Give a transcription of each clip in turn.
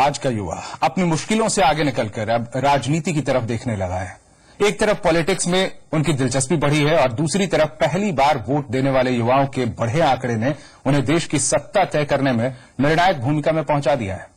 आज का युवा अपनी मुश्किलों से आगे निकलकर अब राजनीति की तरफ देखने लगा है। एक तरफ पॉलिटिक्स में उनकी दिलचस्पी बढ़ी है और दूसरी तरफ पहली बार वोट देने वाले युवाओं के बढ़े आंकड़े ने उन्हें देश की सत्ता तय करने में निर्णायक भूमिका में पहुंचा दिया है।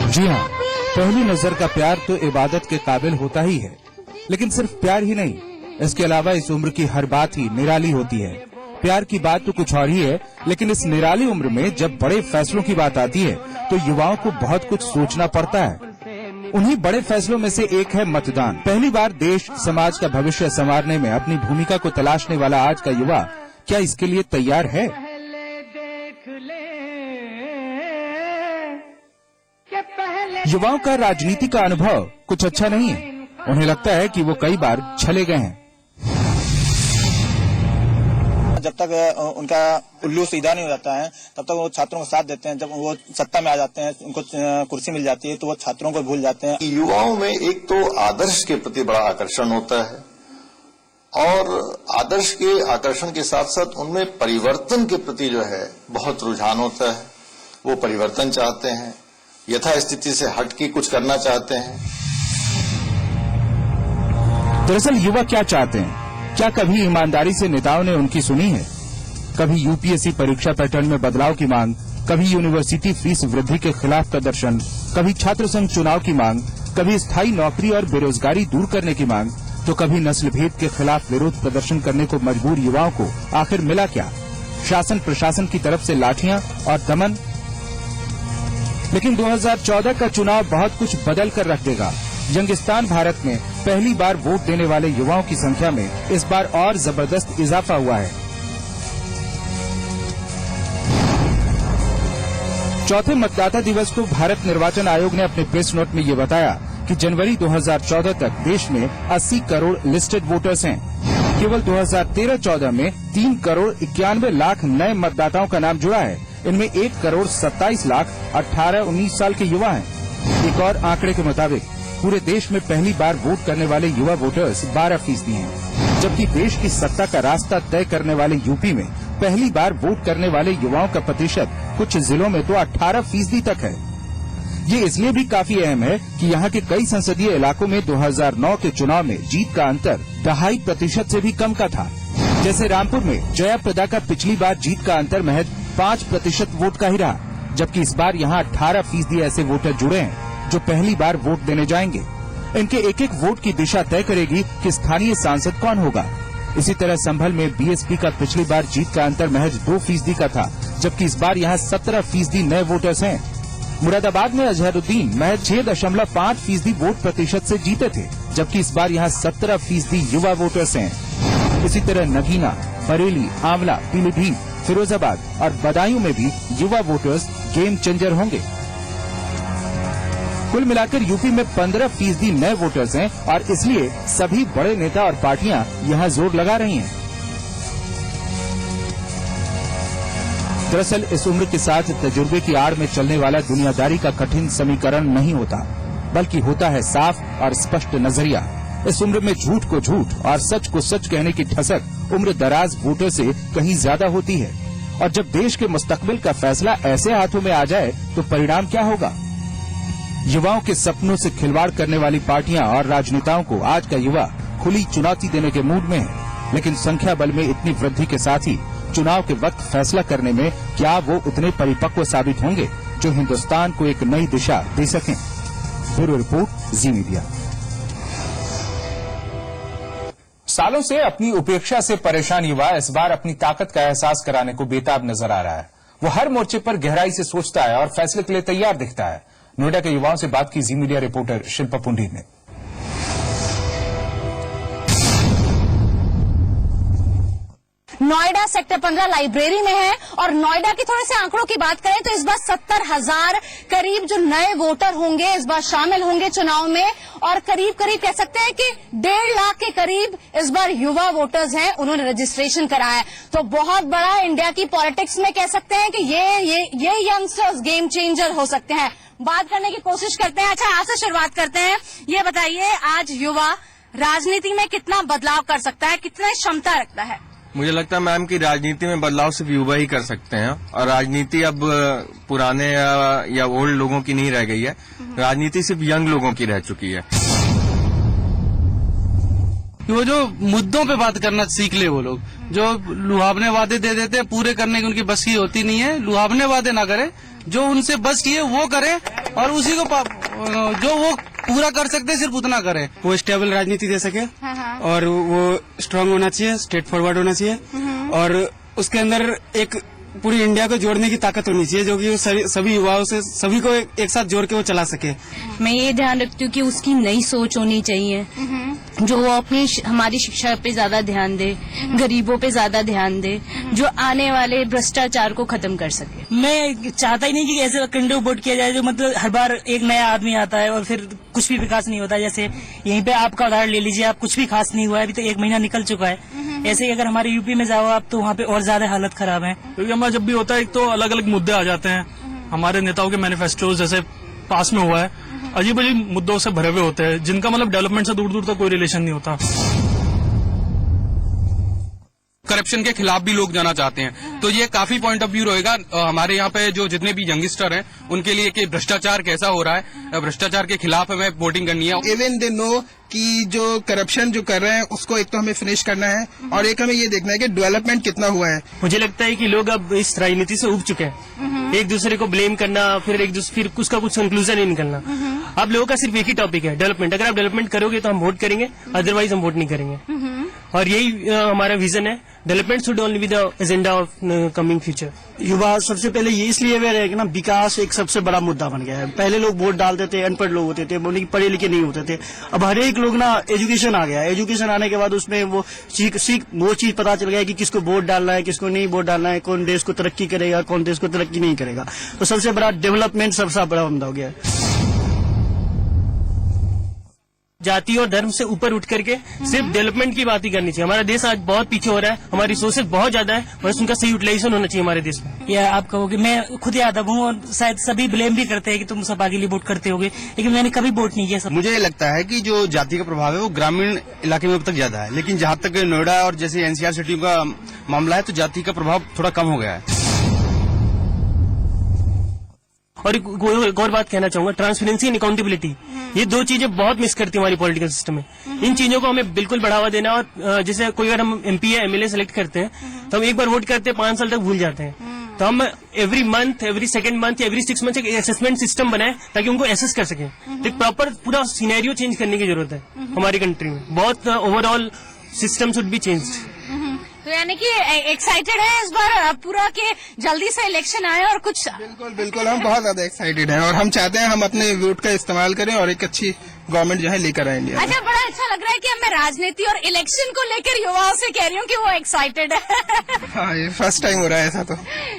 जी हाँ, पहली नजर का प्यार तो इबादत के काबिल होता ही है, लेकिन सिर्फ प्यार ही नहीं, इसके अलावा इस उम्र की हर बात ही निराली होती है। प्यार की बात तो कुछ और ही है, लेकिन इस निराली उम्र में जब बड़े फैसलों की बात आती है तो युवाओं को बहुत कुछ सोचना पड़ता है। उन्हीं बड़े फैसलों में से एक है मतदान। पहली बार देश समाज का भविष्य संवारने में अपनी भूमिका को तलाशने वाला आज का युवा क्या इसके लिए तैयार है? युवाओं का राजनीति का अनुभव कुछ अच्छा नहीं है। उन्हें लगता है कि वो कई बार छले गए हैं। जब तक उनका उल्लू सीधा नहीं हो जाता है तब तक वो छात्रों का साथ देते हैं। जब वो सत्ता में आ जाते हैं, उनको कुर्सी मिल जाती है तो वो छात्रों को भूल जाते हैं। युवाओं में एक तो आदर्श के प्रति बड़ा आकर्षण होता है और आदर्श के आकर्षण के साथ साथ उनमें परिवर्तन के प्रति जो है बहुत रुझान होता है। वो परिवर्तन चाहते हैं, यथास्थिति से हटके कुछ करना चाहते हैं। दरअसल युवा क्या चाहते हैं? क्या कभी ईमानदारी से नेताओं ने उनकी सुनी है? कभी यूपीएससी परीक्षा पैटर्न में बदलाव की मांग, कभी यूनिवर्सिटी फीस वृद्धि के खिलाफ प्रदर्शन, कभी छात्र संघ चुनाव की मांग, कभी स्थायी नौकरी और बेरोजगारी दूर करने की मांग, तो कभी नस्ल भेद के खिलाफ विरोध प्रदर्शन करने को मजबूर युवाओं को आखिर मिला क्या? शासन प्रशासन की तरफ से लाठियां और दमन। लेकिन 2014 का चुनाव बहुत कुछ बदल कर रख देगा। यंगिस्तान भारत में पहली बार वोट देने वाले युवाओं की संख्या में इस बार और जबरदस्त इजाफा हुआ है। चौथे मतदाता दिवस को भारत निर्वाचन आयोग ने अपने प्रेस नोट में ये बताया कि जनवरी 2014 तक देश में 80 करोड़ लिस्टेड वोटर्स हैं। केवल 2013-14 में 3 करोड़ 91 लाख नए मतदाताओं का नाम जुड़ा है। इनमें 1 करोड़ 27 लाख 18-19 साल के युवा हैं। एक और आंकड़े के मुताबिक पूरे देश में पहली बार वोट करने वाले युवा वोटर्स 12% हैं, जबकि देश की सत्ता का रास्ता तय करने वाले यूपी में पहली बार वोट करने वाले युवाओं का प्रतिशत कुछ जिलों में तो 18% तक है। ये इसलिए भी काफी अहम है कि यहाँ के कई संसदीय इलाकों में 2009 के चुनाव में जीत का अंतर 2.5% से भी कम का था। जैसे रामपुर में जया प्रदा का पिछली बार जीत का अंतर महज 5% वोट का ही रहा, जबकि इस बार यहाँ 18% ऐसे वोटर जुड़े हैं जो पहली बार वोट देने जाएंगे। इनके एक एक वोट की दिशा तय करेगी कि स्थानीय सांसद कौन होगा। इसी तरह संभल में बीएसपी का पिछली बार जीत का अंतर महज 2% का था, जबकि इस बार यहाँ 17% नए वोटर्स हैं। मुरादाबाद में अजहरुद्दीन महज 6.5% वोट प्रतिशत से जीते थे, जबकि इस बार यहाँ 17% युवा वोटर्स हैं। इसी तरह नगीना, बरेली, आंवला, पीलीभीत, फिरोजाबाद और बदायूं में भी युवा वोटर्स गेम चेंजर होंगे। कुल मिलाकर यूपी में 15% नए वोटर्स हैं और इसलिए सभी बड़े नेता और पार्टियां यहां जोर लगा रही हैं। दरअसल इस उम्र के साथ तजुर्बे की आड़ में चलने वाला दुनियादारी का कठिन समीकरण नहीं होता, बल्कि होता है साफ और स्पष्ट नजरिया। इस उम्र में झूठ को झूठ और सच को सच कहने की ठसक उम्र दराज वोटर से कहीं ज्यादा होती है। और जब देश के मुस्तकबिल का फैसला ऐसे हाथों में आ जाए तो परिणाम क्या होगा? युवाओं के सपनों से खिलवाड़ करने वाली पार्टियां और राजनेताओं को आज का युवा खुली चुनौती देने के मूड में है। लेकिन संख्या बल में इतनी वृद्धि के साथ ही चुनाव के वक्त फैसला करने में क्या वो उतने परिपक्व साबित होंगे जो हिंदुस्तान को एक नई दिशा दे सकें? ब्यूरो रिपोर्ट, जी मीडिया। सालों से अपनी उपेक्षा से परेशान युवा इस बार अपनी ताकत का एहसास कराने को बेताब नजर आ रहा है। वो हर मोर्चे पर गहराई से सोचता है और फैसले के लिए तैयार दिखता है। नोएडा के युवाओं से बात की जी मीडिया रिपोर्टर शिल्पा पुंडीर ने। नोएडा सेक्टर 15 लाइब्रेरी में है और नोएडा के थोड़े से आंकड़ों की बात करें तो इस बार 70,000 करीब जो नए वोटर होंगे इस बार शामिल होंगे चुनाव में, और करीब कह सकते हैं कि 1.5 लाख के करीब इस बार युवा वोटर्स हैं, उन्होंने रजिस्ट्रेशन कराया है। तो बहुत बड़ा इंडिया की पॉलिटिक्स में कह सकते हैं कि ये यंगस्टर्स गेम चेंजर हो सकते हैं। बात करने की कोशिश करते हैं। अच्छा, आज से शुरुआत करते हैं। ये बताइए, आज युवा राजनीति में कितना बदलाव कर सकता है, कितनी क्षमता रखता है? मुझे लगता है मैम कि राजनीति में बदलाव सिर्फ युवा ही कर सकते हैं, और राजनीति अब पुराने या ओल्ड लोगों की नहीं रह गई है। राजनीति सिर्फ यंग लोगों की रह चुकी है। वो जो मुद्दों पे बात करना सीख ले, वो लोग जो लुभावने वादे दे देते हैं पूरे करने की उनकी बस की होती नहीं है। लुभावने वादे ना करे, जो उनसे बस की है वो करे, और उसी को जो वो पूरा कर सकते हैं सिर्फ उतना करे। वो स्टेबल राजनीति दे सके और वो स्ट्रांग होना चाहिए, स्ट्रेट फॉरवर्ड होना चाहिए, और उसके अंदर एक पूरी इंडिया को जोड़ने की ताकत होनी चाहिए, जो कि सभी युवाओं से सभी को एक साथ जोड़ के वो चला सके। मैं ये ध्यान रखती हूँ कि उसकी नई सोच होनी चाहिए, जो वो अपनी हमारी शिक्षा पे ज्यादा ध्यान दे, गरीबों पे ज्यादा ध्यान दे, जो आने वाले भ्रष्टाचार को खत्म कर सके। मैं चाहता ही नहीं कि ऐसे कैंडिडेट वोट किया जाए जो मतलब हर बार एक नया आदमी आता है और फिर कुछ भी विकास नहीं होता। जैसे यहीं पे आपका उदाहरण ले लीजिए, आप कुछ भी खास नहीं हुआ है, अभी तो 1 महीना निकल चुका है। ऐसे ही अगर हमारे यूपी में जाओ आप, तो वहाँ पे और ज्यादा हालत खराब है। क्योंकि हमारा जब भी होता है, एक तो अलग अलग मुद्दे आ जाते हैं। हमारे नेताओं के मैनिफेस्टो जैसे पास में हुआ है, अजीब अजीब मुद्दों से भरे हुए होते हैं, जिनका मतलब डेवलपमेंट से दूर दूर तक कोई रिलेशन नहीं होता। करप्शन के खिलाफ भी लोग जाना चाहते हैं, तो ये काफी पॉइंट ऑफ व्यू रहेगा हमारे यहाँ पे जो जितने भी यंगस्टर हैं उनके लिए कि भ्रष्टाचार कैसा हो रहा है, भ्रष्टाचार के खिलाफ हमें वोटिंग करनी है। इवन दे नो कि जो करप्शन जो कर रहे हैं उसको एक तो हमें फिनिश करना है, और एक हमें ये देखना है कि डेवलपमेंट कितना हुआ है। मुझे लगता है कि लोग अब इस राजनीति से उब चुके हैं, एक दूसरे को ब्लेम करना, फिर उसका कुछ कंक्लूजन नहीं निकलना। अब लोगों का सिर्फ एक ही टॉपिक है, डेवलपमेंट। अगर आप डेवलपमेंट करोगे तो हम वोट करेंगे, अदरवाइज हम वोट नहीं करेंगे। और यही हमारा विजन है, development should only be the agenda of coming future. युवा सबसे पहले ये इसलिए अवेयर है कि ना विकास एक सबसे बड़ा मुद्दा बन गया है। पहले लोग वोट डालते थे, अनपढ़ लोग होते थे, पढ़े लिखे नहीं होते थे। अब हर एक लोग ना एजुकेशन आ गया है। एजुकेशन आने के बाद उसमें वो वो चीज पता चल गया है कि किसको वोट डालना है, किसको नहीं वोट डालना है, कौन देश को तरक्की करेगा, कौन देश को तरक्की नहीं करेगा। तो सबसे बड़ा डेवलपमेंट सबसे बड़ा मुद्दा हो गया है। जाति और धर्म से ऊपर उठ करके सिर्फ डेवलपमेंट की बात ही करनी चाहिए। हमारा देश आज बहुत पीछे हो रहा है, हमारी रिसोर्सेज बहुत ज्यादा है, बस उनका सही यूटिलाइजेशन होना चाहिए हमारे देश में। या आप कहोगे, मैं खुद यादव हूँ और शायद सभी ब्लेम भी करते हैं कि तुम सब आगे लिए वोट करते होगे, लेकिन मैंने कभी वोट नहीं किया। मुझे लगता है कि जो जाति का प्रभाव है वो ग्रामीण इलाके में अब तक ज्यादा है, लेकिन जहाँ तक नोएडा और जैसे एनसीआर सिटी का मामला है तो जाति का प्रभाव थोड़ा कम हो गया है। और एक और बात कहना चाहूंगा, ट्रांसपेरेंसी एंड अकाउंटेबिलिटी, ये दो चीजें बहुत मिस करती है हमारी पॉलिटिकल सिस्टम में। इन चीजों को हमें बिल्कुल बढ़ावा देना। और जैसे कोई अगर हम एमपी या एमएलए सेलेक्ट करते हैं तो हम एक बार वोट करते हैं, 5 साल तक भूल जाते हैं। तो हम every month, every second month या एवरी 6 मंथ एक असेसमेंट सिस्टम बनाए ताकि उनको एसेस कर सकें। तो एक प्रॉपर पूरा सिनेरियो चेंज करने की जरूरत है हमारी कंट्री में। बहुत overall system should be changed. तो यानी कि एक्साइटेड है इस बार पूरा के जल्दी से इलेक्शन आए और कुछ। बिल्कुल हम बहुत ज्यादा एक्साइटेड हैं और हम चाहते हैं हम अपने वोट का इस्तेमाल करें और एक अच्छी गवर्नमेंट जो है लेकर आए इंडिया। अच्छा, बड़ा अच्छा लग रहा है कि अब मैं राजनीति और इलेक्शन को लेकर युवाओं से कह रही हूँ कि वो एक्साइटेड है। हाँ, ये फर्स्ट टाइम हो रहा है ऐसा। तो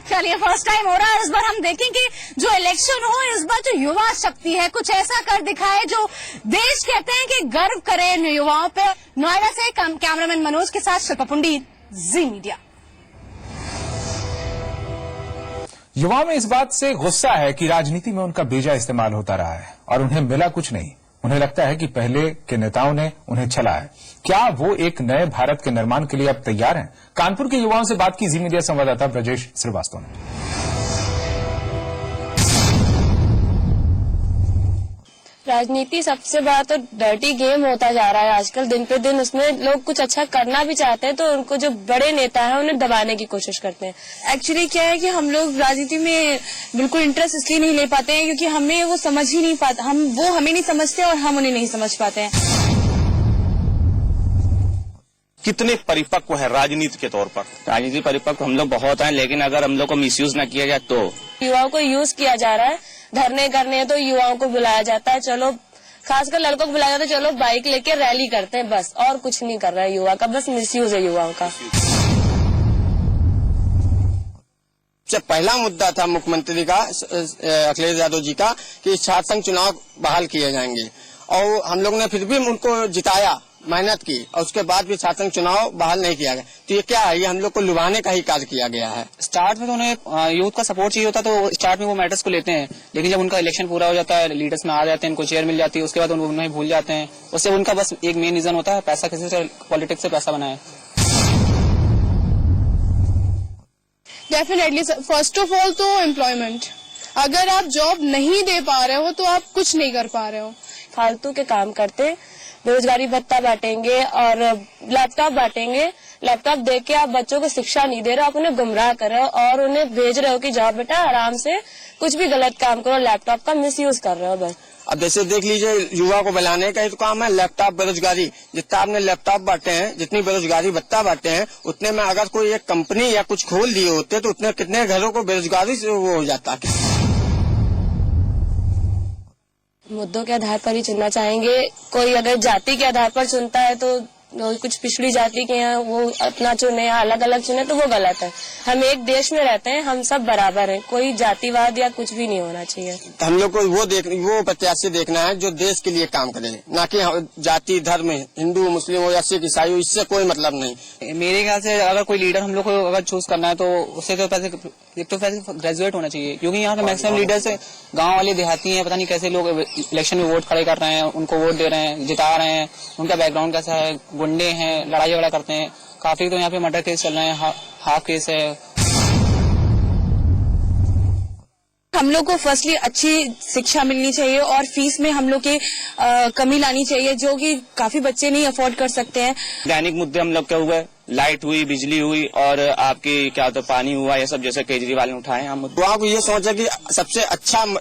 चलिए, फर्स्ट टाइम हो रहा है। इस बार हम देखेंगे जो इलेक्शन हो, इस बार जो युवा शक्ति है कुछ ऐसा कर दिखाए जो देश कहते हैं कि गर्व करे इन युवाओं पे। नोएडा से कैमरामैन मनोज के साथ शिल्पा पुंडीर, जी मीडिया। युवाओं में इस बात से गुस्सा है कि राजनीति में उनका बेजा इस्तेमाल होता रहा है और उन्हें मिला कुछ नहीं। उन्हें लगता है कि पहले के नेताओं ने उन्हें छला है। क्या वो एक नए भारत के निर्माण के लिए अब तैयार हैं? कानपुर के युवाओं से बात की जी मीडिया संवाददाता ब्रजेश श्रीवास्तव ने। राजनीति सबसे बड़ा तो डर्टी गेम होता जा रहा है आजकल, दिन पे दिन। उसमें लोग कुछ अच्छा करना भी चाहते हैं तो उनको जो बड़े नेता हैं उन्हें दबाने की कोशिश करते हैं। एक्चुअली क्या है कि हम लोग राजनीति में बिल्कुल इंटरेस्ट इसलिए नहीं ले पाते हैं क्योंकि हमें वो समझ ही नहीं पाते, वो हमें नहीं समझते और हम उन्हें नहीं समझ पाते हैं। कितने परिपक्व है राजनीति के तौर पर? राजनीति परिपक्व हम लोग बहुत हैं, लेकिन अगर हम लोग को मिसयूज ना किया जाए तो। युवाओं को यूज किया जा रहा है, धरने करने तो युवाओं को बुलाया जाता है, चलो खासकर लड़कों को बुलाया जाता है, चलो बाइक लेके रैली करते हैं, बस और कुछ नहीं कर रहा है युवा का, बस मिसयूज है युवाओं का। सबसे पहला मुद्दा था मुख्यमंत्री का, अखिलेश यादव जी का, कि छात्र संघ चुनाव बहाल किए जाएंगे, और हम लोग ने फिर भी उनको जिताया, मेहनत की, और उसके बाद भी छात्र संघ चुनाव बहाल नहीं किया गया। तो ये क्या है? ये हम लोग को लुभाने का ही कार्य किया गया है। स्टार्ट में तो उन्हें यूथ का सपोर्ट चाहिए होता, तो स्टार्ट में वो मैटर्स को लेते हैं, लेकिन जब उनका इलेक्शन पूरा हो जाता है, लीडर्स में आ जाते हैं, उनको चेयर मिल जाती है, उसके बाद उन्हें भूल जाते हैं। उससे उनका बस एक मेन रीजन होता है पैसा, किसी से पॉलिटिक्स से पैसा बनाए। डेफिनेटली फर्स्ट ऑफ ऑल तो एम्प्लॉयमेंट, अगर आप जॉब नहीं दे पा रहे हो तो आप कुछ नहीं कर पा रहे हो। फालतू के काम करते, बेरोजगारी भत्ता बांटेंगे और लैपटॉप बांटेंगे, लैपटॉप दे के आप बच्चों को शिक्षा नहीं दे रहे हो, आप उन्हें गुमराह कर रहे हो और उन्हें भेज रहे हो कि जाओ बेटा आराम से कुछ भी गलत काम करो, लैपटॉप का मिसयूज कर रहे हो बस। अब जैसे देख लीजिए, युवा को बनाने का ही तो काम है लैपटॉप बेरोजगारी। जितना आपने लैपटॉप बांटे हैं, जितनी बेरोजगारी भत्ता बांटे हैं, उतने में अगर कोई एक कंपनी या कुछ खोल दिए होते तो उतने कितने घरों को बेरोजगारी से वो हो जाता। मुद्दों के आधार पर ही चुनना चाहेंगे। कोई अगर जाति के आधार पर चुनता है तो कुछ पिछड़ी जाति के हैं वो अपना चुने या अलग अलग चुने तो वो गलत है। हम एक देश में रहते हैं, हम सब बराबर हैं, कोई जातिवाद या कुछ भी नहीं होना चाहिए। हम लोग को वो प्रत्याशी देखना है जो देश के लिए काम करे, ना कि जाति धर्म, हिंदू मुस्लिम हो या सिख ईसाई हो, इससे कोई मतलब नहीं। मेरे ख्याल से अगर कोई लीडर हम लोग को अगर चूज करना है तो उससे तो एक तो ग्रेजुएट होना चाहिए, क्योंकि यहाँ पे मैक्सिमम लीडर्स गांव वाले देहाती हैं, पता नहीं कैसे लोग इलेक्शन में वोट खड़े कर रहे हैं, उनको वोट दे रहे हैं, जिता रहे हैं, उनका बैकग्राउंड कैसा है, गुंडे हैं, लड़ाई झगड़ा करते हैं काफी, तो यहाँ पे मर्डर केस चल रहे हैं, हाफ केस है। हम लोग को फर्स्टली अच्छी शिक्षा मिलनी चाहिए और फीस में हम लोग की कमी लानी चाहिए, जो कि काफी बच्चे नहीं अफोर्ड कर सकते हैं। दैनिक मुद्दे हम लोग क्या हुए, लाइट हुई, बिजली हुई और आपकी क्या होता पानी हुआ, ये सब जैसे केजरीवाल ने उठाए हम मुद्दे। आपको ये सोचा कि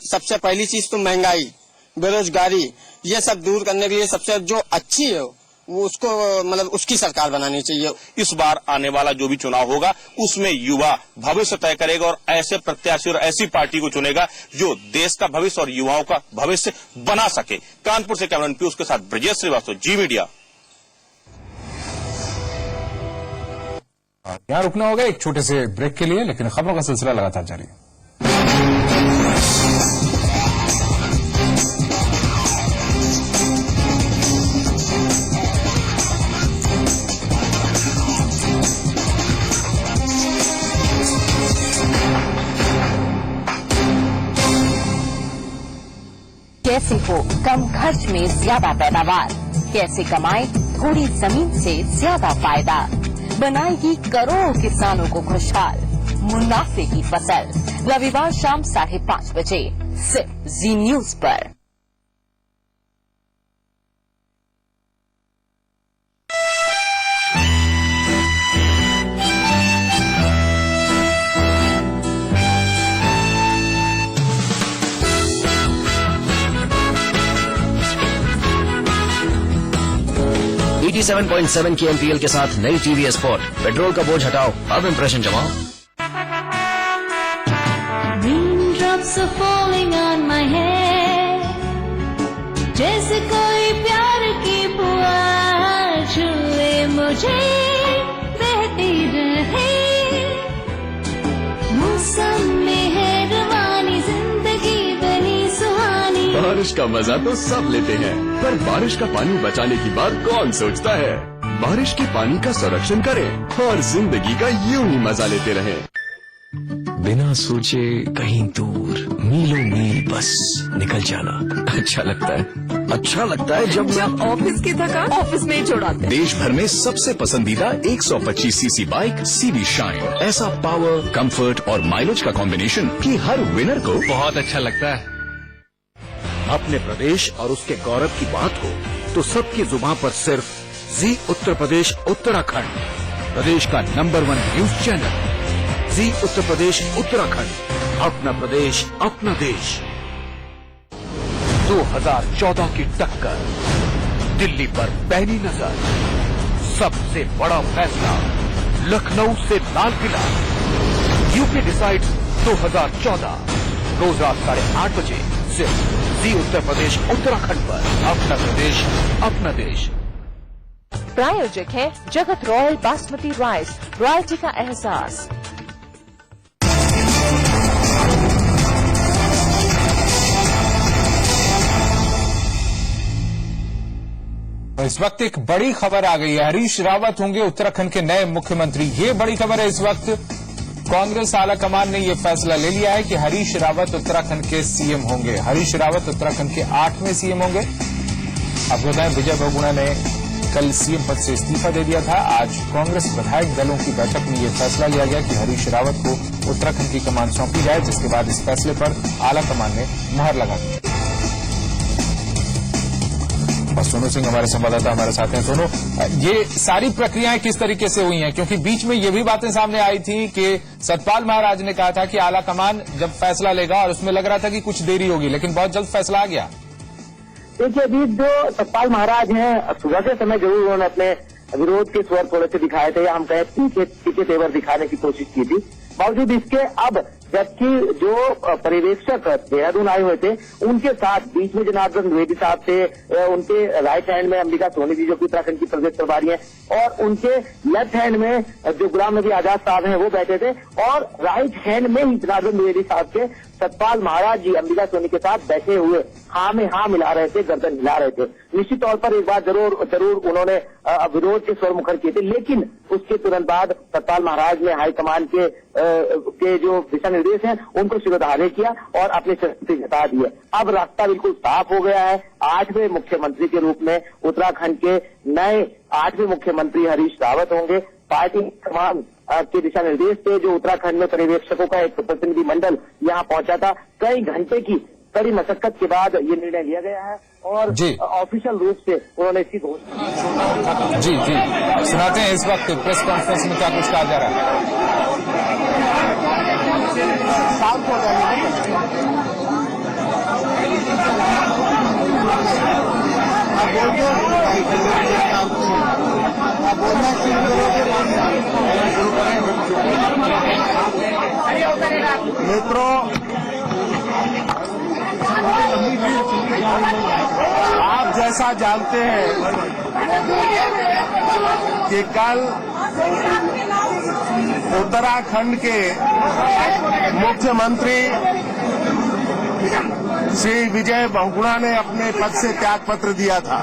सबसे पहली चीज तो महंगाई, बेरोजगारी, ये सब दूर करने के लिए सबसे जो अच्छी है वो उसको मतलब उसकी सरकार बनानी चाहिए। इस बार आने वाला जो भी चुनाव होगा उसमें युवा भविष्य तय करेगा और ऐसे प्रत्याशी और ऐसी पार्टी को चुनेगा जो देश का भविष्य और युवाओं का भविष्य बना सके। कानपुर से कैमरामैन पीयूष के साथ ब्रजेश श्रीवास्तव, जी मीडिया। यहाँ रुकना होगा एक छोटे से ब्रेक के लिए, लेकिन खबरों का सिलसिला लगातार जारी है। कैसे हो कम खर्च में ज्यादा पैदावार, कैसे कमाएं थोड़ी जमीन से ज्यादा फायदा, बनाएगी करोड़ों किसानों को खुशहाल मुनाफे की फसल। रविवार शाम 5:30 बजे सिर्फ जी न्यूज पर। ET 7.7 की MPL के साथ नई TVS स्पोर्ट, पेट्रोल का बोझ हटाओ, अब इम्प्रेशन जमाओ। Raindrops are falling on my head, जैसे कोई प्यार की फुहार छुए मुझे, बहती रहे मौसम में है रवानी, जिंदगी बनी सुहानी। बारिश का मजा तो सब लेते हैं, पर बारिश का पानी बचाने की बात कौन सोचता है। बारिश के पानी का संरक्षण करें और जिंदगी का यूं ही मजा लेते रहें। बिना सोचे कहीं दूर, मीलों मील बस निकल जाना अच्छा लगता है जब ऑफिस की थकान ऑफिस में ही छोड़ाते। देश भर में सबसे पसंदीदा 125 सीसी बाइक CV शाइन, ऐसा पावर, कंफर्ट और माइलेज का कॉम्बिनेशन कि हर विनर को बहुत अच्छा लगता है। अपने प्रदेश और उसके गौरव की बात हो तो सबकी जुबान पर सिर्फ जी उत्तर प्रदेश उत्तराखंड, प्रदेश का नंबर 1 न्यूज चैनल। जी उत्तर प्रदेश उत्तराखंड, अपना प्रदेश अपना देश। 2014 की टक्कर, दिल्ली पर पैनी नजर, सबसे बड़ा फैसला, लखनऊ से लाल किला। यूपी डिसाइड्स 2014 रोज रात 8:30 बजे सिर्फ जी उत्तर प्रदेश उत्तराखंड पर। अपना प्रदेश अपना देश। प्रायोजक है जगत रॉयल बासमती राइस, रॉयल्टी का एहसास। इस वक्त एक बड़ी खबर आ गई है। हरीश रावत होंगे उत्तराखंड के नए मुख्यमंत्री। ये बड़ी खबर है। इस वक्त कांग्रेस आलाकमान ने यह फैसला ले लिया है कि हरीश रावत उत्तराखंड के सीएम होंगे। हरीश रावत उत्तराखंड के 8वें सीएम होंगे। आपको बताएं, विजय बहुगुणा ने कल सीएम पद से इस्तीफा दे दिया था। आज कांग्रेस विधायक दलों की बैठक में यह फैसला लिया गया कि हरीश रावत को उत्तराखंड की कमान सौंपी जाए, जिसके बाद इस फैसले पर आलाकमान ने मुहर लगा दी। और सोनू सिंह हमारे संवाददाता हमारे साथ हैं। सोनू, ये सारी प्रक्रियाएं किस तरीके से हुई हैं? क्योंकि बीच में ये भी बातें सामने आई थी कि सतपाल महाराज ने कहा था कि आलाकमान जब फैसला लेगा, और उसमें लग रहा था कि कुछ देरी होगी, लेकिन बहुत जल्द फैसला आ गया। देखिए, अभी जो सतपाल महाराज हैं, सुबह के समय जरूर उन्होंने अपने विरोध के स्वर थोड़े से दिखाए थे, या हम कहें पीछे तेवर दिखाने की कोशिश की थी। बावजूद इसके अब जबकि जो पर्यवेक्षक देहरादून आए हुए थे, उनके साथ बीच में जनार्दन द्विवेदी साहब थे, उनके राइट हैंड में अंबिका सोनी जी जो कि उत्तराखंड की प्रदेश प्रभारी हैं, और उनके लेफ्ट हैंड में जो गुलाम नबी आजाद साहब हैं वो बैठे थे, और राइट हैंड में ही जनार्दन द्विवेदी साहब के सतपाल महाराज जी अंबिका सोनी के साथ बैठे हुए हाँ में हाँ मिला रहे थे, गर्दन हिला रहे थे। निश्चित तौर पर एक बार जरूर उन्होंने विरोध के स्वर मुखर किए थे, लेकिन उसके तुरंत बाद सतपाल महाराज ने हाईकमान के जो दिशा निर्देश हैं उनको शिरोधार्य किया और अपने से हटा दिए। अब रास्ता बिल्कुल साफ हो गया है। 8वें मुख्यमंत्री के रूप में उत्तराखंड के नए 8वें मुख्यमंत्री हरीश रावत होंगे। पार्टी कमान के दिशा निर्देश पे जो उत्तराखंड में पर्यवेक्षकों का एक प्रतिनिधि मंडल यहाँ पहुंचा था, कई घंटे की कड़ी मशक्कत के बाद ये निर्णय लिया गया है और ऑफिशियल रूप से उन्होंने इसकी घोषणा। जी सुनाते हैं इस वक्त प्रेस कॉन्फ्रेंस में क्या कुछ कहा जा रहा है। मित्रों, आप जैसा जानते हैं कि कल उत्तराखंड के मुख्यमंत्री श्री विजय बहुगुणा ने अपने पद से त्यागपत्र दिया था।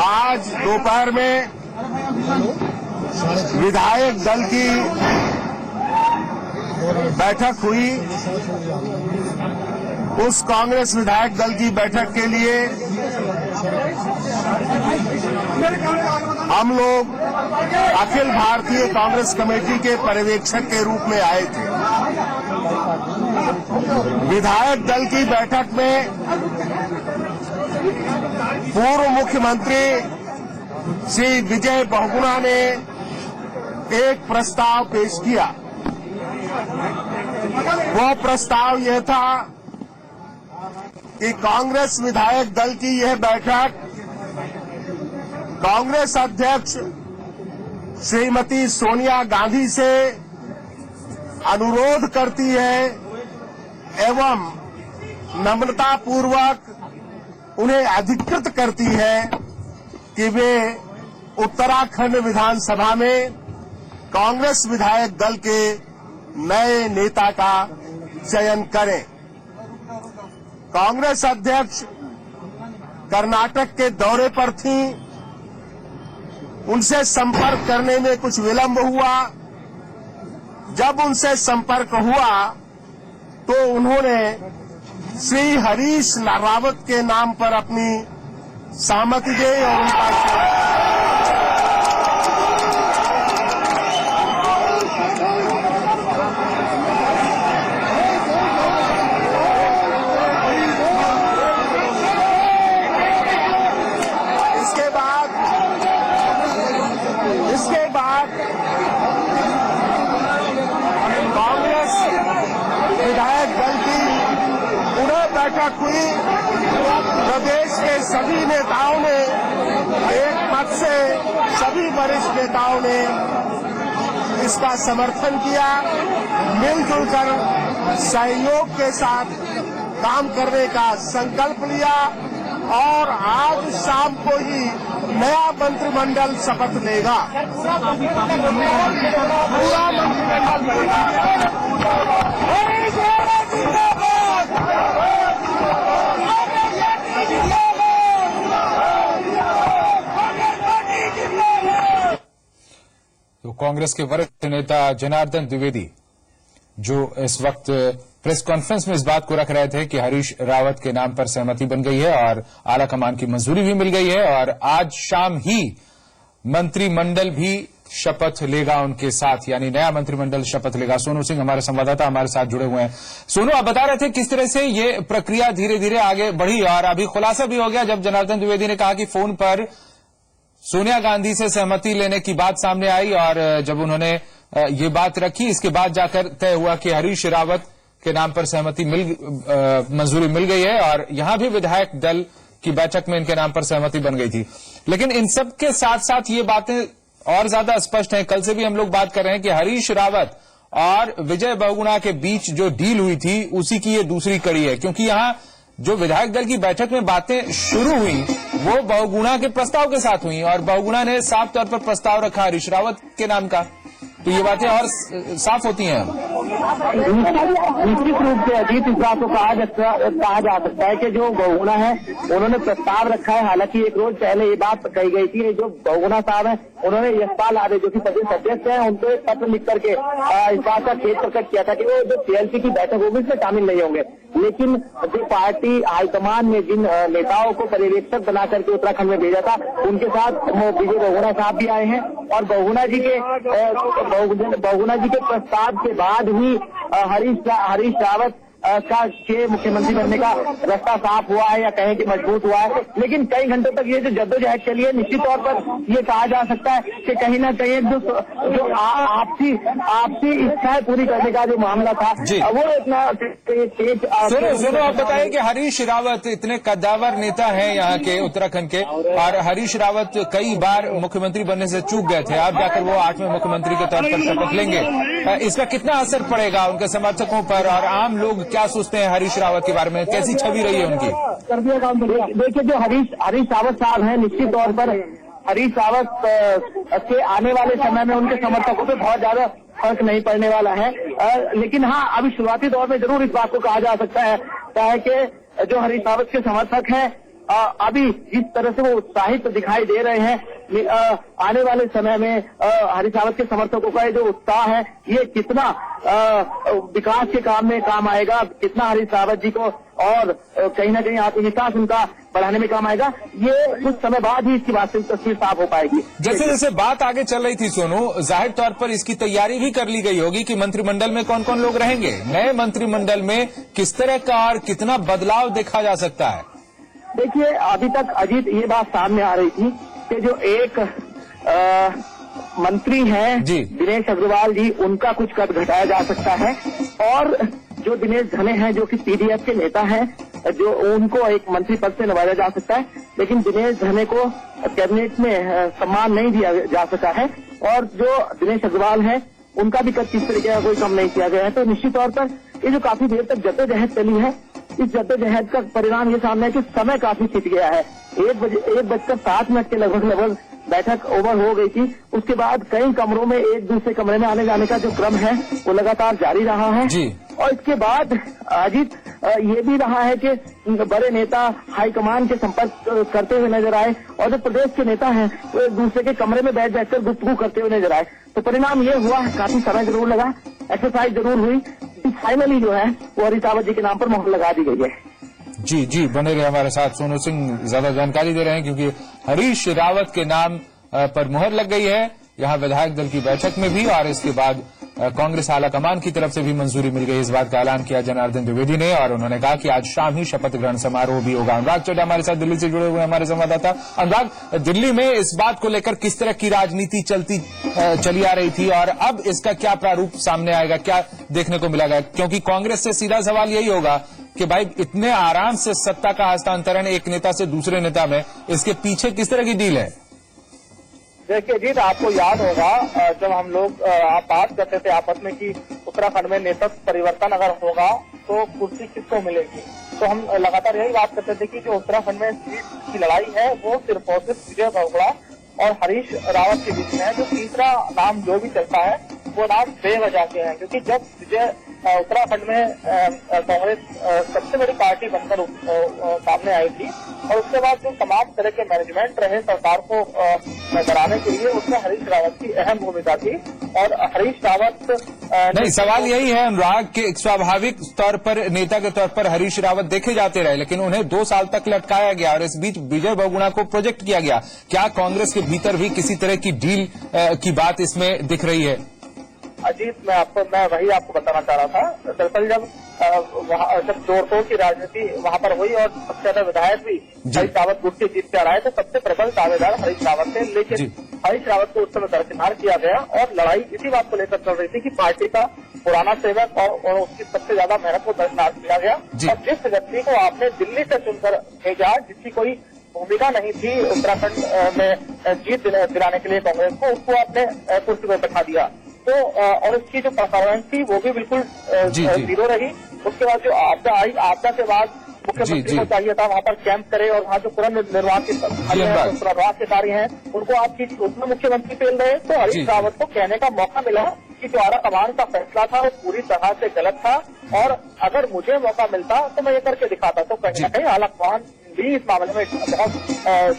आज दोपहर में विधायक दल की बैठक हुई। उस कांग्रेस विधायक दल की बैठक के लिए हम लोग अखिल भारतीय कांग्रेस कमेटी के पर्यवेक्षक के रूप में आए थे। विधायक दल की बैठक में पूर्व मुख्यमंत्री श्री विजय बहुगुणा ने एक प्रस्ताव पेश किया। वो प्रस्ताव यह था कि कांग्रेस विधायक दल की यह बैठक कांग्रेस अध्यक्ष श्रीमती सोनिया गांधी से अनुरोध करती है एवं नम्रता पूर्वक उन्हें अधिकृत करती है कि वे उत्तराखंड विधानसभा में कांग्रेस विधायक दल के नए नेता का चयन करें। कांग्रेस अध्यक्ष कर्नाटक के दौरे पर थीं। उनसे संपर्क करने में कुछ विलंब हुआ। जब उनसे संपर्क हुआ तो उन्होंने श्री हरीश रावत के नाम पर अपनी सहमति दी और उनका बैठक हुई, प्रदेश के सभी नेताओं ने एक मत से, सभी वरिष्ठ नेताओं ने इसका समर्थन किया, मिलजुल कर सहयोग के साथ काम करने का संकल्प लिया और आज शाम को ही नया मंत्रिमंडल शपथ लेगा। पूरा मंत्रिमंडल तो कांग्रेस के वरिष्ठ नेता जनार्दन द्विवेदी जो इस वक्त प्रेस कॉन्फ्रेंस में इस बात को रख रहे थे कि हरीश रावत के नाम पर सहमति बन गई है और आला कमान की मंजूरी भी मिल गई है और आज शाम ही मंत्रिमंडल भी शपथ लेगा उनके साथ, यानी नया मंत्रिमंडल शपथ लेगा। सोनू सिंह हमारे संवाददाता हमारे साथ जुड़े हुए हैं। सोनू, आप बता रहे थे किस तरह से ये प्रक्रिया धीरे धीरे आगे बढ़ी और अभी खुलासा भी हो गया जब जनार्दन द्विवेदी ने कहा कि फोन पर सोनिया गांधी से सहमति लेने की बात सामने आई और जब उन्होंने ये बात रखी इसके बाद जाकर तय हुआ कि हरीश रावत के नाम पर सहमति मंजूरी मिल गई है और यहां भी विधायक दल की बैठक में इनके नाम पर सहमति बन गई थी। लेकिन इन सब के साथ साथ ये बातें और ज्यादा स्पष्ट हैं। कल से भी हम लोग बात कर रहे हैं कि हरीश रावत और विजय बहुगुणा के बीच जो डील हुई थी उसी की ये दूसरी कड़ी है, क्योंकि यहां जो विधायक दल की बैठक में बातें शुरू हुई वो बहुगुणा के प्रस्ताव के साथ हुई और बहुगुणा ने साफ तौर पर प्रस्ताव रखा हरीश रावत के नाम का, तो ये बातें और साफ होती हैं। निश्चित रूप से अजीत इस बात को कहा जा सकता है कि जो बहुगुणा है उन्होंने प्रस्ताव रखा है। हालांकि एक रोज पहले ये बात कही गई थी, जो बहुगुणा साहब है उन्होंने यशपाल आर्य जो कि प्रदेश अध्यक्ष है उनको एक पत्र लिख करके इस बात का खेद प्रकट किया था कि वो जो पीएलसी की बैठक होगी इसमें शामिल नहीं होंगे। लेकिन जो पार्टी हाईकमान ने जिन नेताओं को पर्यवेक्षक बना करके उत्तराखंड में भेजा था उनके साथ विजय बहुगुणा साहब भी आए हैं और बहुगुणा जी के प्रस्ताव के बाद ही हरीश रावत के मुख्यमंत्री बनने का रास्ता साफ हुआ है या कहें कि मजबूत हुआ है। लेकिन कई घंटों तक ये जो जद्दोजहद चली है, निश्चित तौर पर ये कहा जा सकता है कि कहीं ना कहीं जो आपसी इच्छाएं पूरी करने का जो मामला था वो इतना तेज। सुनो आप बताइए कि हरीश रावत इतने कद्दावर नेता हैं यहाँ के उत्तराखंड के और हरीश रावत कई बार मुख्यमंत्री बनने से चूक गए थे, अब जाकर वो 8वें मुख्यमंत्री के तौर पर शपथ लेंगे। इसका कितना असर पड़ेगा उनके समर्थकों पर और आम लोग क्या सोचते हैं हरीश रावत के बारे में, कैसी छवि रही है उनकी? देखिए जो हरीश रावत साहब हैं, निश्चित तौर पर हरीश रावत के आने वाले समय में उनके समर्थकों पे बहुत ज्यादा फर्क नहीं पड़ने वाला है। लेकिन हाँ, अभी शुरुआती दौर में जरूर इस बात को कहा जा सकता है कि जो हरीश रावत के समर्थक हैं अभी जिस तरह से वो उत्साहित दिखाई दे रहे हैं, आने वाले समय में हरीश रावत के समर्थकों का जो उत्साह है ये कितना विकास के काम में काम आएगा, कितना हरीश रावत जी को और कहीं ना कहीं आत्मविश्वास उनका बढ़ाने में काम आएगा, ये कुछ समय बाद ही इसकी वास्तविक तस्वीर साफ हो पाएगी। जैसे जैसे बात आगे चल रही थी सोनू, जाहिर तौर पर इसकी तैयारी भी कर ली गई होगी कि मंत्रिमंडल में कौन कौन लोग रहेंगे, नए मंत्रिमंडल में किस तरह का और कितना बदलाव देखा जा सकता है। देखिए अभी तक अजीत ये बात सामने आ रही थी कि जो एक मंत्री हैं दिनेश अग्रवाल जी, उनका कुछ कद घटाया जा सकता है और जो दिनेश धने हैं जो कि पीडीएफ के नेता हैं, जो उनको एक मंत्री पद से नवाजा जा सकता है, लेकिन दिनेश धने को कैबिनेट में सम्मान नहीं दिया जा सका है और जो दिनेश अग्रवाल है उनका भी कद किस तरीके का कोई कम नहीं किया गया है। तो निश्चित तौर पर ये जो काफी देर तक जद्दोजहद चली है, इस जद्दोजहद का परिणाम ये सामने है कि समय काफी खिंच गया है। 1:07 के लगभग बैठक ओवर हो गई थी। उसके बाद कई कमरों में एक दूसरे कमरे में आने जाने का जो क्रम है वो लगातार जारी रहा है और इसके बाद अजीत ये भी रहा है कि बड़े नेता हाईकमान के संपर्क करते हुए नजर आए और जो प्रदेश के नेता हैं वो एक दूसरे के कमरे में बैठकर गुफ्तगू करते हुए नजर आए। तो परिणाम ये हुआ, काफी समय जरूर लगा, एक्सरसाइज जरूर हुई, फाइनली जो है वो हरीश रावत जी के नाम पर मोहर लगा दी गई है। जी बने रहे हमारे साथ। सोनू सिंह ज्यादा जानकारी दे रहे हैं क्योंकि हरीश रावत के नाम पर मुहर लग गई है यहाँ विधायक दल की बैठक में भी और इसके बाद कांग्रेस आलाकमान की तरफ से भी मंजूरी मिल गई। इस बात का ऐलान किया जनार्दन द्विवेदी ने और उन्होंने कहा कि आज शाम ही शपथ ग्रहण समारोह भी होगा। अनुराग चड्ढा हमारे साथ दिल्ली से जुड़े हुए हमारे संवाददाता। अनुराग, दिल्ली में इस बात को लेकर किस तरह की राजनीति चली आ रही थी और अब इसका क्या प्रारूप सामने आएगा, क्या देखने को मिलेगा? क्योंकि कांग्रेस से सीधा सवाल यही होगा कि भाई इतने आराम से सत्ता का हस्तांतरण एक नेता से दूसरे नेता में, इसके पीछे किस तरह की डील है? देखिए जी, आपको याद होगा जब हम लोग आप बात करते थे आपस में कि उत्तराखंड में नेतृत्व परिवर्तन अगर होगा तो कुर्सी किसको मिलेगी, तो हम लगातार यही बात करते थे कि जो उत्तराखंड में सीट की लड़ाई है वो सिर्फ और सिर्फ विजय बहुगुणा और हरीश रावत के बीच में है। जो तीसरा नाम जो भी चलता है वो नाम बेवजह के हैं, क्योंकि जब विजय उत्तराखंड में कांग्रेस सबसे बड़ी पार्टी बनकर सामने आई थी और उसके बाद जो तमाम तरह के मैनेजमेंट रहे सरकार को कराने के लिए, उसमें हरीश रावत की अहम भूमिका थी। और हरीश रावत नहीं, सवाल यही है अनुराग कि स्वाभाविक तौर पर नेता के तौर पर हरीश रावत देखे जाते रहे, लेकिन उन्हें 2 साल तक लटकाया गया और इस बीच विजय बहुगुणा को प्रोजेक्ट किया गया। क्या कांग्रेस के भीतर भी किसी तरह की डील की बात इसमें दिख रही है? अजीत, मैं वही आपको बताना चाह रहा था। दरअसल जब जोड़-तोड़ की राजनीति वहां पर हुई और सबसे ज्यादा विधायक भी हरीश रावत गुट के जीत कर आए, तो सबसे प्रबल दावेदार हरीश रावत थे, लेकिन हरीश रावत को उस समय दरकिनार किया गया और लड़ाई इसी बात को लेकर चल रही थी कि पार्टी का पुराना सेवक और उसकी सबसे ज्यादा मेहनत को दरकिनार किया गया और जिस व्यक्ति को आपने दिल्ली से चुनकर भेजा, जिसकी कोई भूमिका नहीं थी उत्तराखंड में जीत दिलाने के लिए कांग्रेस को, उसको आपने कुर्सी पर बैठा दिया। तो और उसकी जो परफॉर्मेंस थी वो भी बिल्कुल जीरो रही। उसके बाद जो आपदा आई, आपदा के बाद मुख्यमंत्री को चाहिए था वहां पर कैंप करे और वहां जो पुनर्निर्माण के कार्य हैं उनको आप उसमें मुख्यमंत्री फेल रहे। तो हरीश रावत को कहने का मौका मिला कि जो आरा कमान का फैसला था वो पूरी तरह से गलत था और अगर मुझे मौका मिलता तो मैं ये करके दिखाता। तो कहीं ना कहीं आला कमान भी इस मामले में बहुत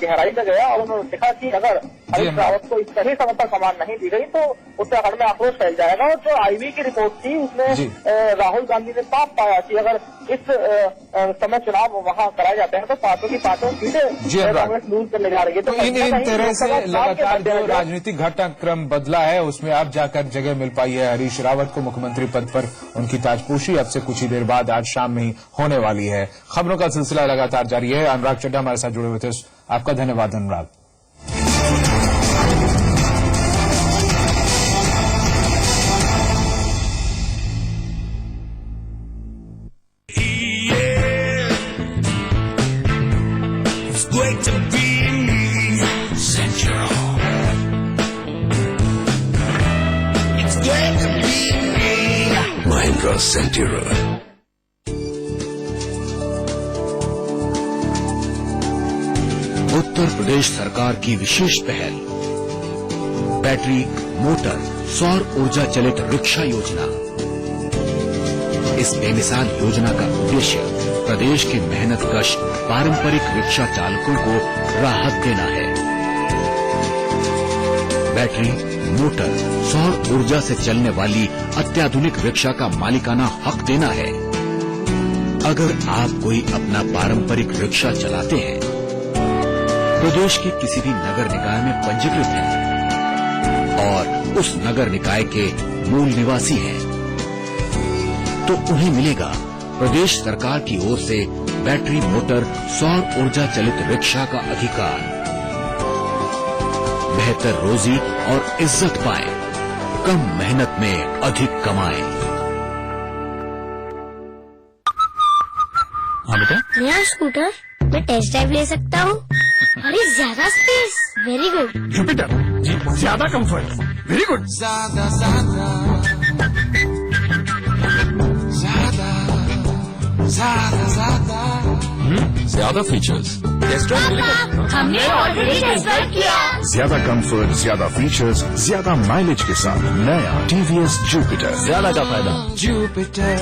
गहराई में गया और उन्होंने देखा कि अगर हरीश रावत को इस सही समय पर कमान नहीं दी गई तो उत्तराखंड में आक्रोश फैल जाएगा। और जो आईवी की रिपोर्ट थी उसमें राहुल गांधी ने साफ पाया कि अगर इस समय चुनाव वहां कराए जाते हैं तो पार्टियों की पार्टियों सीधे कांग्रेस लूज करने जा रही है। तो इन तरह से लगातार जो राजनीतिक घटनाक्रम बदला है उसमें अब जाकर जगह मिल पाई है हरीश रावत को मुख्यमंत्री पद पर। उनकी ताजपोशी अब से कुछ ही देर बाद आज शाम में ही होने वाली है। खबरों का सिलसिला लगातार जारी है। अनुराग चड्ढा हमारे साथ जुड़े हुए थे, आपका धन्यवाद अनुराग। महिंद्रा सेंटिरो। उत्तर प्रदेश सरकार की विशेष पहल बैटरी मोटर सौर ऊर्जा चलित रिक्शा योजना। इस बेमिसाल योजना का उद्देश्य प्रदेश के मेहनतकश पारंपरिक रिक्शा चालकों को राहत देना है। बैटरी मोटर सौर ऊर्जा से चलने वाली अत्याधुनिक रिक्शा का मालिकाना हक देना है। अगर आप कोई अपना पारंपरिक रिक्शा चलाते हैं, प्रदेश के किसी भी नगर निकाय में पंजीकृत हैं और उस नगर निकाय के मूल निवासी हैं, तो उन्हें मिलेगा प्रदेश सरकार की ओर से बैटरी मोटर सौर ऊर्जा चलित रिक्शा का अधिकार। बेहतर रोजी और इज्जत पाएं, कम मेहनत में अधिक कमाएं। हाँ बेटा, नया स्कूटर मैं टेस्ट ड्राइव ले सकता हूँ। अरे ज्यादा स्पेस, वेरी गुड। जुपिटर जी, ज्यादा कंफर्ट, वेरी गुड। ज्यादा फीचर्स। हमने ऑलरेडी टेस्ट ड्राइव किया। ज्यादा कंफर्ट, ज्यादा फीचर्स, ज्यादा माइलेज के साथ नया टीवीएस जुपिटर। ज्यादा का फायदा जुपिटर।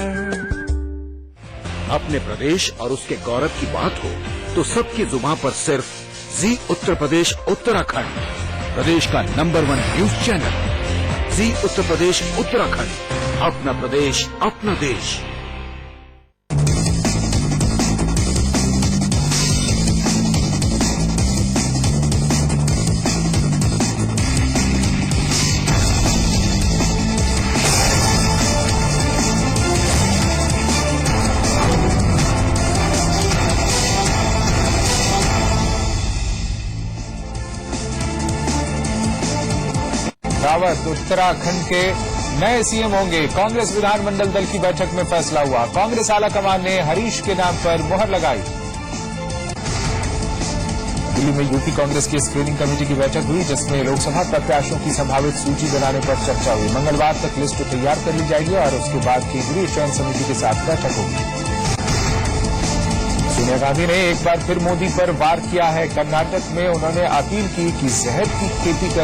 अपने प्रदेश और उसके गौरव की बात हो तो सबकी जुबान पर सिर्फ जी उत्तर प्रदेश उत्तराखंड, प्रदेश का नंबर 1 न्यूज चैनल। जी उत्तर प्रदेश उत्तराखंड, अपना प्रदेश अपना देश। रावत उत्तराखंड के नए सीएम होंगे। कांग्रेस विधानमंडल दल की बैठक में फैसला हुआ। कांग्रेस आलाकमान ने हरीश के नाम पर मुहर लगाई। दिल्ली में यूपी कांग्रेस की स्क्रीनिंग कमेटी की बैठक हुई, जिसमें लोकसभा प्रत्याशियों की संभावित सूची बनाने पर चर्चा हुई। मंगलवार तक लिस्ट तैयार कर ली जाएगी और उसके बाद केंद्रीय चयन समिति के साथ बैठक होगी। सोनिया गांधी ने एक बार फिर मोदी पर वार किया है। कर्नाटक में उन्होंने अपील की कि जहर की खेती करने